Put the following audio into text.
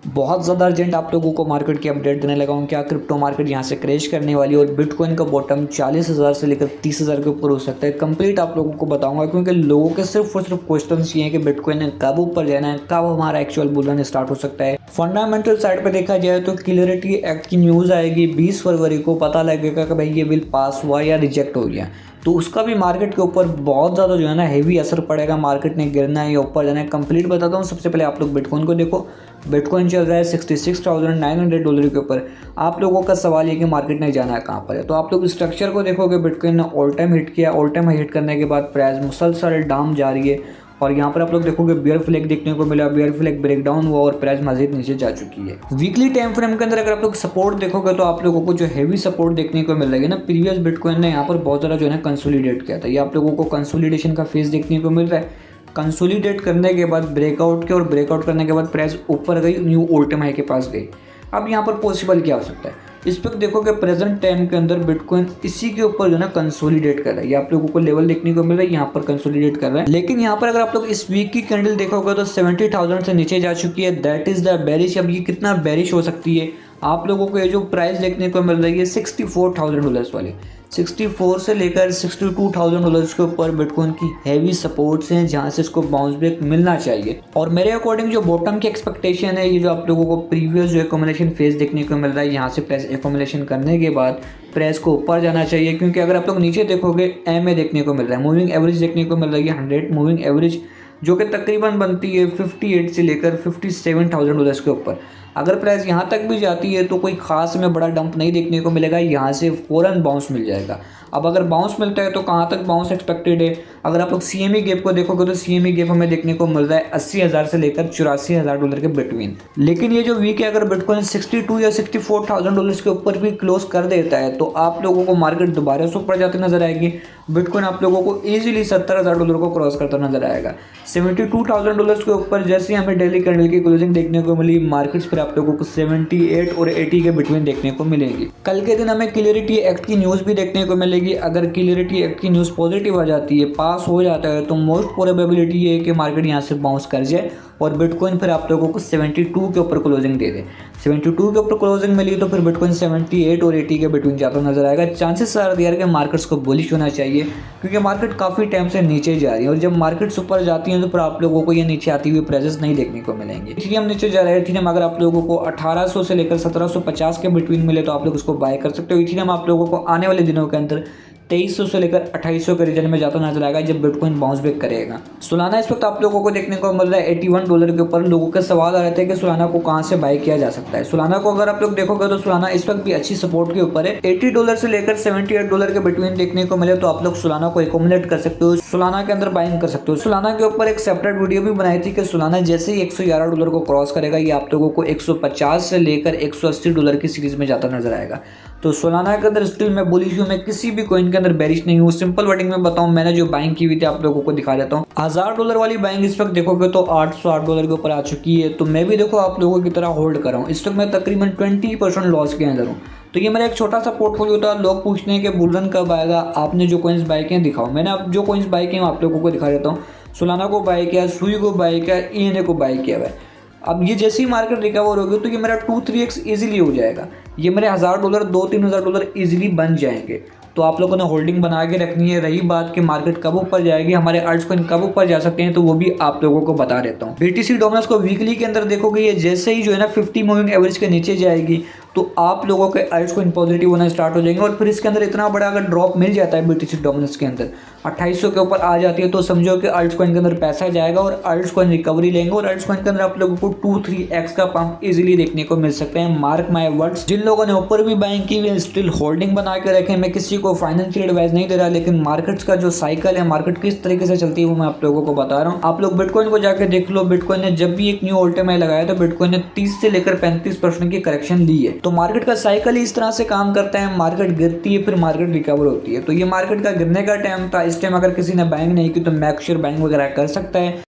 बहुत ज़्यादा अर्जेंट आप लोगों को मार्केट की अपडेट देने लगा हूँ। क्या क्रिप्टो मार्केट यहाँ से क्रैश करने वाली है और बिटकॉइन का बॉटम 40,000 से लेकर 30,000 के ऊपर हो सकता है। कंप्लीट आप लोगों को बताऊंगा, क्योंकि लोगों के सिर्फ और सिर्फ क्वेश्चन ये हैं कि बिटकॉइन ने कब ऊपर जाना है, कब हमारा एक्चुअल बुल स्टार्ट हो सकता है। फंडामेंटल साइड पर देखा जाए तो क्लियरिटी एक्ट की न्यूज़ आएगी 20 फरवरी को, पता लगेगा कि भाई ये बिल पास हुआ या रिजेक्ट हो गया। तो उसका भी मार्केट के ऊपर बहुत ज़्यादा जो है ना हेवी असर पड़ेगा। मार्केट ने गिरना है या ऊपर जाना है, कंप्लीट बताता हूँ। सबसे पहले आप लोग बिटकॉइन को देखो। बिटकॉइन चल रहा है $66,900 के ऊपर। आप लोगों का सवाल ये कि मार्केट ने जाना है कहाँ पर है। तो आप लोग स्ट्रक्चर को देखोगे, बिटकॉइन ने ऑल टाइम हिट किया। ऑल टाइम हिट करने के बाद प्राइस मुसलसल डाउन जा रही है और यहाँ पर आप लोग देखोगे बियर फ्लैग देखने को मिला। बियर फ्लैग ब्रेक डाउन हुआ और प्राइस मजीद नीचे जा चुकी है। वीकली टाइम फ्रेम के अंदर अगर आप लोग सपोर्ट देखोगे तो आप लोगों को जो हेवी सपोर्ट देखने को मिल रही है ना, प्रीवियस बिटकॉइन ने यहाँ पर बहुत ज़्यादा जो है ना कंसोलिडेट किया था। ये आप लोगों को कंसोलिडेशन का फेज देखने को मिल रहा है। कंसोलिडेट करने के बाद ब्रेकआउट के और ब्रेकआउट करने के बाद प्राइस ऊपर गई, न्यू ऑल टाइम हाई के पास गई। अब यहाँ पर पॉसिबल क्या हो सकता है, इस वक्त देखोगे प्रेजेंट टाइम के अंदर बिटकॉइन इसी के ऊपर जो है ना कंसोलिडेट कर रहा है। ये आप लोगों को लेवल देखने को मिल रहा है, यहाँ पर कंसोलिडेट कर रहा है। लेकिन यहाँ पर अगर आप लोग इस वीक की कैंडल देखोगे तो 70,000 से नीचे जा चुकी है। That is the bearish. अब ये कितना बेरिश हो सकती है, आप लोगों को ये जो प्राइस देखने को मिल रही है $64,000 वाली, 64 से लेकर $62,000 के ऊपर बिटकॉइन की हैवी सपोर्ट्स हैं, जहां से इसको बाउंस बैक मिलना चाहिए। और मेरे अकॉर्डिंग जो बॉटम की एक्सपेक्टेशन है, ये जो आप लोगों को प्रीवियस जो एकोमुलेशन फेज देखने को मिल रहा है, यहाँ से प्राइस एकोमुलेशन करने के बाद प्राइस को ऊपर जाना चाहिए। क्योंकि अगर आप लोग नीचे देखोगे, एमए देखने को मिल रहा है, मूविंग एवरेज देखने को मिल रही है 100 मूविंग एवरेज, जो कि तकरीबन बनती है 58 से लेकर $57,000 के ऊपर। अगर प्राइस यहाँ तक भी जाती है तो कोई खास में बड़ा डंप नहीं देखने को मिलेगा, यहाँ से फ़ौरन बाउंस मिल जाएगा। अब अगर बाउंस मिलता है तो कहाँ तक बाउंस एक्सपेक्टेड है, अगर आप लोग सीएमई गैप को देखोगे तो सीएमई गैप हमें देखने को मिल रहा है 80,000 से लेकर $84,000 के बिटवीन। लेकिन ये जो वीक है, अगर बिटकॉइन 62 या $64,000 के ऊपर भी क्लोज कर देता है तो आप लोगों को मार्केट दोबारा से ऊपर जाते नजर आएगी। बिटकॉइन आप लोगों को ईजिली $70,000 को क्रॉस करता नजर आएगा। $72,000 के ऊपर जैसे हमें डेली कैंडल की क्लोजिंग देखने को मिली, मार्केट्स पर आप लोगों को 78 और 80 के बिटवीन देखने को मिलेंगी। कल के दिन हमें क्लियरिटी एक्ट की न्यूज़ भी देखने को मिलेगी। अगर क्लियरिटी एक्ट की न्यूज़ पॉजिटिव आ जाती है, पास हो जाता है, तो मोस्ट प्रोबेबिलिटी ये है कि मार्केट यहाँ से बाउंस कर जाए और बिटकॉइन फिर आप लोगों को 72 के ऊपर क्लोजिंग दे दे। 72 के ऊपर क्लोजिंग मिली तो फिर बिटकॉइन 78 और 80 के बिटवीन जाता नजर आएगा। चांसेस आर देयर के मार्केट्स को बुलिश होना चाहिए, क्योंकि मार्केट काफ़ी टाइम से नीचे जा रही है और जब मार्केट्स ऊपर जाती हैं तो फिर आप लोगों को ये नीचे आती हुई प्राइसेस नहीं देखने को मिलेंगे। इथेरियम नीचे जा रहा है। इथेरियम अगर आप लोगों को 1800 से लेकर 1750 के बिटवीन मिले तो आप लोग उसको बाय कर सकते हो। इथेरियम आप लोगों को आने वाले दिनों के अंदर 2300 से लेकर 2800 के रीजन में जाता नजर आएगा जब बिटकॉइन बाउंस बैक करेगा। सोलाना इस वक्त आप लोगों को देखने को मिल रहा है $81 के ऊपर। लोगों के सवाल आ रहे थे कि सोलाना को कहां से बाय किया जा सकता है। सोलाना को अगर आप लोग देखोगे तो सोलाना इस वक्त भी अच्छी सपोर्ट के ऊपर है। $80 से लेकर $78 के बिटवीन देखने को मिले तो आप लोग सोलाना को एकोमुलेट कर सकते हो, सोलाना के अंदर बाइंग कर सकते हो। सोलाना के ऊपर एक सेपरेट वीडियो भी बनाई थी कि सोलाना जैसे ही $111 को क्रॉस करेगा, ये आप लोगों को 150 से लेकर $180 की सीरीज में जाता नजर आएगा। तो सोलाना के अंदर स्टिल मैं बुलिश हूँ, मैं किसी भी कॉइन के अंदर बेरिश नहीं हूँ। सिंपल वर्डिंग में बताऊँ, मैंने जो बाइंग की हुई थी आप लोगों को दिखा देता हूँ। $1,000 वाली बाइंग इस वक्त देखोगे तो $808 के ऊपर आ चुकी है। तो मैं भी देखो आप लोगों की तरह होल्ड कर रहा हूँ। इस वक्त मैं तकरीबन 20% लॉस के अंदर हूँ। तो ये मेरा एक छोटा सा पोर्टफोलियो था। लोग पूछते हैं कि बुल रन कब आएगा, आपने जो कॉइन्स बाय किए दिखाओ। मैंने अब जो कॉइन्स बाय किए आप लोगों को दिखा देता हूँ। सोलाना को बाय किया, सुई को बाय किया, ENA को बाय किया है। अब ये जैसे ही मार्केट रिकवर होगी तो ये मेरा 2-3x इजीली हो जाएगा। ये मेरे $1,000 $2-3,000 इजीली बन जाएंगे। तो आप लोगों ने होल्डिंग बना के रखनी है। रही बात कि मार्केट कब ऊपर जाएगी, हमारे अल्ट्स कॉइन कब ऊपर जा सकते हैं, तो वो भी आप लोगों को बता देता हूँ। BTC डोमिनस को वीकली के अंदर देखोगे, ये जैसे ही जो है ना 50 मूविंग एवरेज के नीचे जाएगी तो आप लोगों के अल्ट्स कॉइन पॉजिटिव होना स्टार्ट हो जाएंगे। और फिर इसके अंदर इतना बड़ा अगर ड्रॉप मिल जाता है BTC डोमिनस के अंदर 2800 के ऊपर आ जाती है, तो समझो कि अल्ट्स कॉइन के अंदर पैसा जाएगा और अल्ट्स कॉइन रिकवरी लेंगे। और अल्ट्स कॉइन के अंदर आप लोगों को 2-3x का पंप इजीली देखने को मिल सकते हैं। Mark my words. जिन लोगों ने ऊपर भी बाइंग की हुई स्टिल होल्डिंग बना के रखे। मैं किसी को फाइनेंशियल एडवाइस नहीं दे रहा, लेकिन मार्केट्स का जो साइकिल है, मार्केट किस तरीके से चलती है, वो मैं आप लोगों को बता रहा हूँ। आप लोग बिटकॉइन को जाकर देख लो। बिटकॉइन ने जब भी एक न्यू ऑल टाइम हाई लगाया तो बिटकॉइन ने 30 से लेकर 35% की करेक्शन ली है। तो मार्केट का साइकिल इस तरह से काम करता है, मार्केट गिरती है फिर मार्केट रिकवर होती है। तो ये मार्केट का गिरने का टाइम था। इस टाइम अगर किसी ने बाइंग नहीं की तो मैक श्योर बाइंग वगैरह कर सकता है।